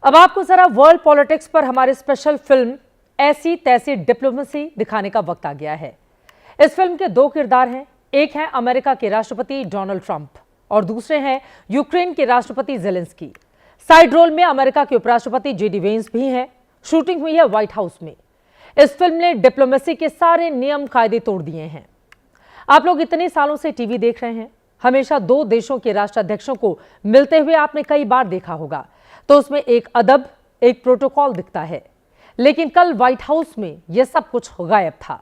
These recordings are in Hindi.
अब आपको जरा वर्ल्ड पॉलिटिक्स पर हमारी स्पेशल फिल्म ऐसी तैसी डिप्लोमेसी दिखाने का वक्त आ गया है। इस फिल्म के दो किरदार हैं, एक है अमेरिका के राष्ट्रपति डोनाल्ड ट्रंप और दूसरे हैं यूक्रेन के राष्ट्रपति जेलेंस्की। साइड रोल में अमेरिका के उपराष्ट्रपति जेडी वेंस भी हैं। शूटिंग हुई है व्हाइट हाउस में। इस फिल्म ने डिप्लोमेसी के सारे नियम कायदे तोड़ दिए हैं। आप लोग इतने सालों से टीवी देख रहे हैं, हमेशा दो देशों के राष्ट्राध्यक्षों को मिलते हुए आपने कई बार देखा होगा, तो उसमें एक अदब, एक प्रोटोकॉल दिखता है। लेकिन कल व्हाइट हाउस में यह सब कुछ गायब था।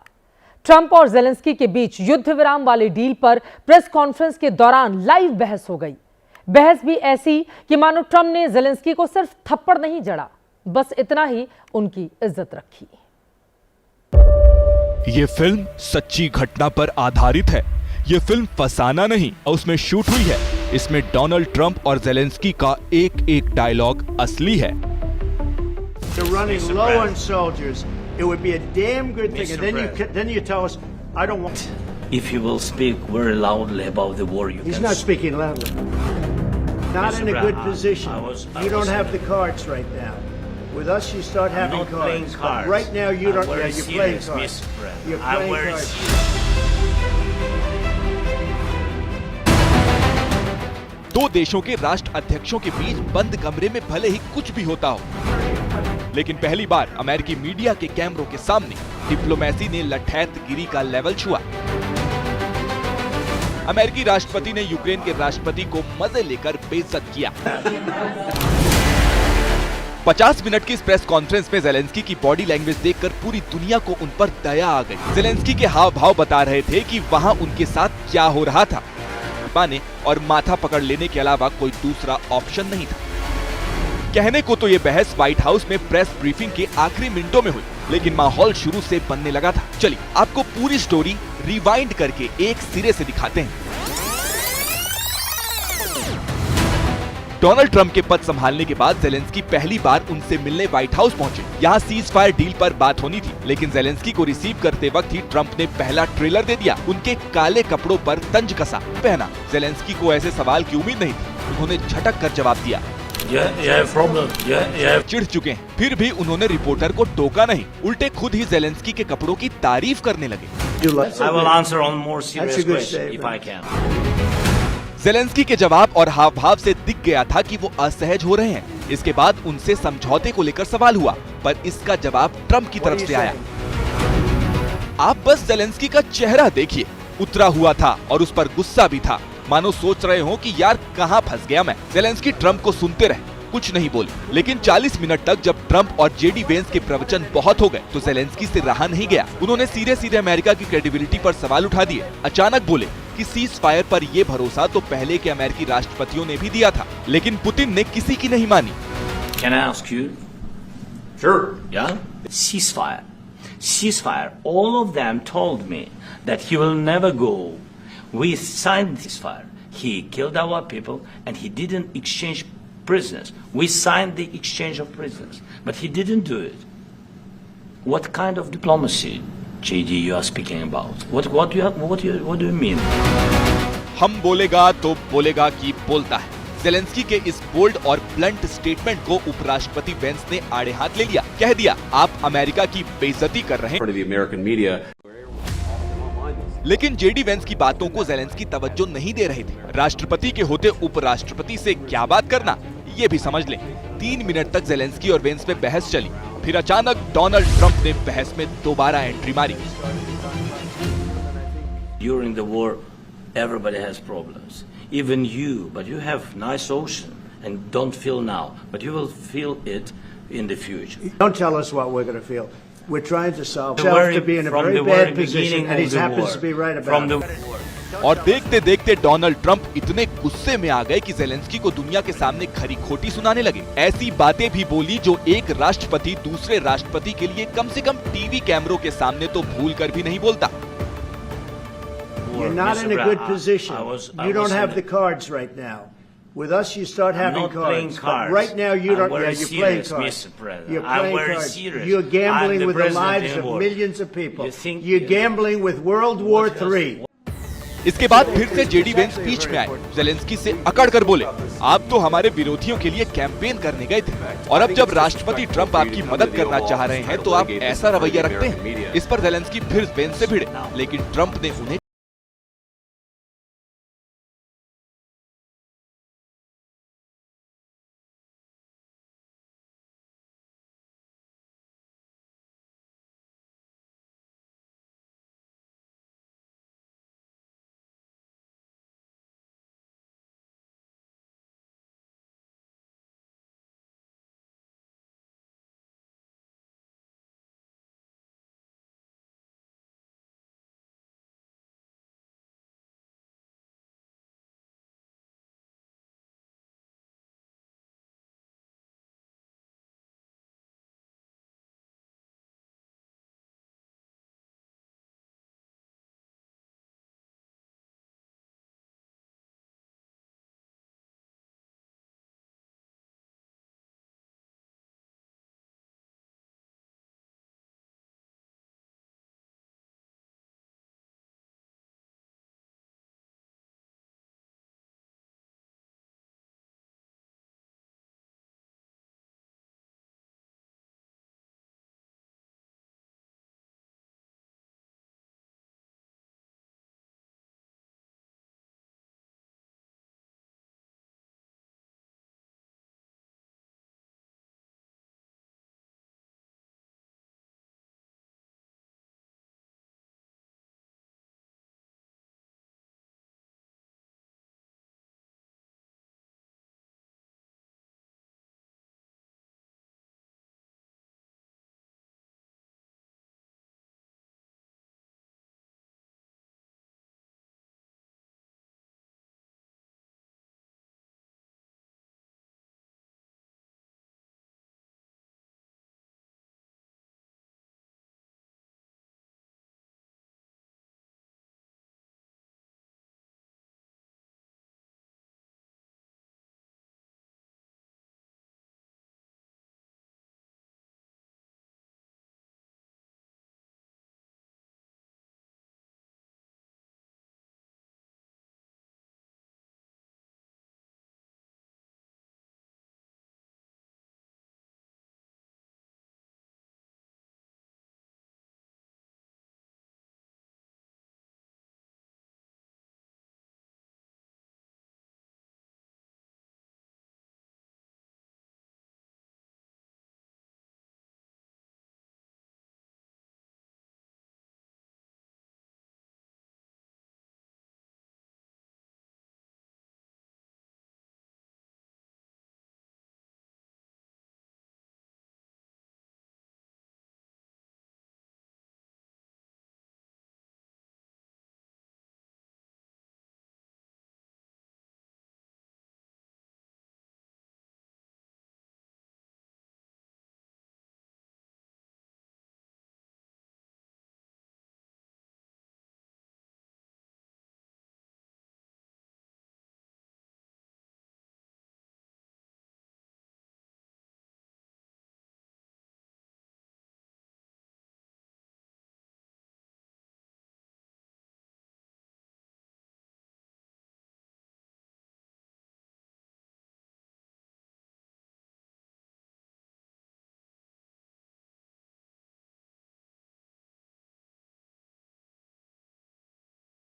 ट्रंप और जेलेंस्की के बीच युद्ध विराम वाले डील पर प्रेस कॉन्फ्रेंस के दौरान लाइव बहस हो गई। बहस भी ऐसी कि मानो ट्रंप ने जेलेंस्की को सिर्फ थप्पड़ नहीं जड़ा, बस इतना ही उनकी इज्जत रखी। ये फिल्म सच्ची घटना पर आधारित है। ये फिल्म फसाना नहीं, उसमें शूट हुई है। इसमें डोनाल्ड ट्रंप और जेलेंस्की का एक एक डायलॉग असली है। They're running low on soldiers. It would be a damn good thing. And then you tell us, I don't want. If you will speak very loudly about the war, you He's can. not speaking loudly. Not in a good position. You don't have the cards right now. With us, you start having not playing cards. cards. But right now, you don't. I'm Yeah, very you're playing serious, cards. Mr. President. You're I'm playing very cards. serious. दो देशों के राष्ट्र अध्यक्षों के बीच बंद कमरे में भले ही कुछ भी होता हो, लेकिन पहली बार अमेरिकी मीडिया के कैमरों के सामने डिप्लोमेसी ने लठैतगिरी का लेवल छुआ। अमेरिकी राष्ट्रपति ने यूक्रेन के राष्ट्रपति को मजे लेकर बेइज्जत किया। 50 मिनट की इस प्रेस कॉन्फ्रेंस में जेलेंस्की की बॉडी लैंग्वेज देखकर पूरी दुनिया को उन पर दया आ गई। जेलेंस्की के हाव भाव बता रहे थे कि वहां उनके साथ क्या हो रहा था। पाने और माथा पकड़ लेने के अलावा कोई दूसरा ऑप्शन नहीं था। कहने को तो ये बहस व्हाइट हाउस में प्रेस ब्रीफिंग के आखिरी मिनटों में हुई, लेकिन माहौल शुरू से बनने लगा था। चलिए आपको पूरी स्टोरी रिवाइंड करके एक सिरे से दिखाते हैं। डोनाल्ड ट्रंप के पद संभालने के बाद जेलेंस्की पहली बार उनसे मिलने व्हाइट हाउस पहुंचे। यहाँ सीज फायर डील पर बात होनी थी, लेकिन जेलेंस्की को रिसीव करते वक्त ही ट्रंप ने पहला ट्रेलर दे दिया। उनके काले कपड़ों पर तंज कसा पहना। जेलेंस्की को ऐसे सवाल की उम्मीद नहीं थी। उन्होंने झटक कर जवाब दिया। चिढ़ चुके हैं, फिर भी उन्होंने रिपोर्टर को टोका नहीं, उल्टे खुद ही जेलेंस्की के कपड़ों की तारीफ करने लगे। I will answer on more serious question if I can. Zelensky के जवाब और हाव भाव से दिख गया था कि वो असहज हो रहे हैं। इसके बाद उनसे समझौते को लेकर सवाल हुआ, पर इसका जवाब ट्रंप की तरफ से आया। आप बस जेलेंस्की का चेहरा देखिए, उतरा हुआ था और उस पर गुस्सा भी था, मानो सोच रहे हो कि यार कहां फंस गया मैं। जेलेंस्की ट्रंप को सुनते रहे, कुछ नहीं बोले। लेकिन 40 मिनट तक जब ट्रंप और जेडी वेंस के प्रवचन बहुत हो गए तो जेलेंस्की से रहा नहीं गया। उन्होंने सीधे सीधे अमेरिका की क्रेडिबिलिटी पर सवाल उठा दिए। अचानक बोले कि सीज फायर पर ये भरोसा तो पहले के अमेरिकी राष्ट्रपतियों ने भी दिया था, लेकिन पुतिन ने किसी की नहीं मानी। Can I ask you? Sure. Yeah. Ceasefire. Ceasefire. All of them told me that he will never go. We signed this fire. He killed our people and he didn't exchange prisoners. We signed the exchange of prisoners, but he didn't do it. What kind of diplomacy, JD, you are speaking about? What do you mean? हम बोलेगा तो बोलेगा कि बोलता है। जेलेंस्की के इस बोल्ड और ब्लंट स्टेटमेंट को उपराष्ट्रपति वेंस ने आड़े हाथ ले लिया। कह दिया, आप अमेरिका की बेइज्जती कर रहे हैं। लेकिन जेडी वेंस की बातों को जेलेंस्की तवज्जो नहीं दे रहे थे। राष्ट्रपति के होते उपराष्ट्रपति से क्या बात करना, ये भी समझ लें। 3 मिनट तक जेलेंस्की और वेंस में बहस चली, फिर अचानक डोनाल्ड ट्रंप ने बहस में दोबारा एंट्री मारी। During the war, everybody has problems. Even you, but you have nice ocean and don't feel now, but you will feel it in the future. Don't tell us what we're going to feel. We're trying to solve ourselves to be in a very bad position, and he happens to be right about it. और देखते देखते डोनाल्ड ट्रंप इतने गुस्से में आ गए कि जेलेंस्की को दुनिया के सामने खरी खोटी सुनाने लगे। ऐसी बातें भी बोली जो एक राष्ट्रपति दूसरे राष्ट्रपति के लिए कम से कम टीवी कैमरों के सामने तो भूल कर भी नहीं बोलता। You're not in a good position. You don't have the cards right now. With us, you start having not playing cards. cards. But right now, you I'm don't. very Yeah, you're playing serious, cards. Mr. President. You're I'm playing very cards. serious. You're gambling I'm the with the president lives of anymore. millions of people. You think You're gambling with World War III. इसके बाद फिर से जेडी वेंस बीच में आए, ज़ेलेंस्की से अकड़ कर बोले, आप तो हमारे विरोधियों के लिए कैंपेन करने गए थे और अब जब राष्ट्रपति ट्रंप आपकी मदद करना चाह रहे हैं तो आप ऐसा रवैया रखते हैं। इस पर ज़ेलेंस्की फिर वेंस से भिड़े, लेकिन ट्रंप ने उन्हें